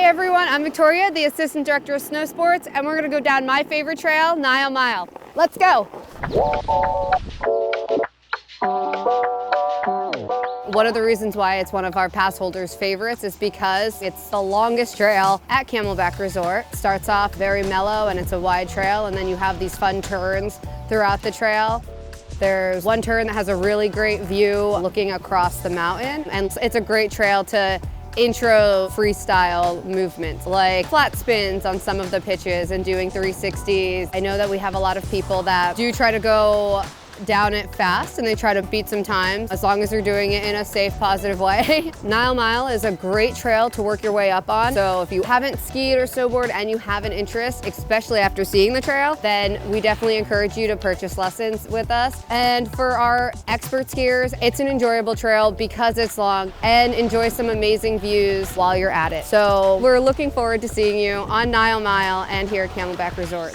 everyone, I'm Victoria, the Assistant Director of Snow Sports, and we're gonna go down my favorite trail, Nile Mile. Let's go. One of the reasons why it's one of our pass holders' favorites is because it's the longest trail at Camelback Resort. It starts off very mellow and it's a wide trail, and then you have these fun turns throughout the trail. There's one turn that has a really great view looking across the mountain, and it's a great trail to intro freestyle movements like flat spins on some of the pitches and doing 360s. I know that we have a lot of people that do try to go down it fast and they try to beat some time, as long as they're doing it in a safe, positive way. Nile Mile is a great trail to work your way up on. So if you haven't skied or snowboarded and you have an interest, especially after seeing the trail, then we definitely encourage you to purchase lessons with us. And for our expert skiers, it's an enjoyable trail because it's long, and enjoy some amazing views while you're at it. So we're looking forward to seeing you on Nile Mile and here at Camelback Resort.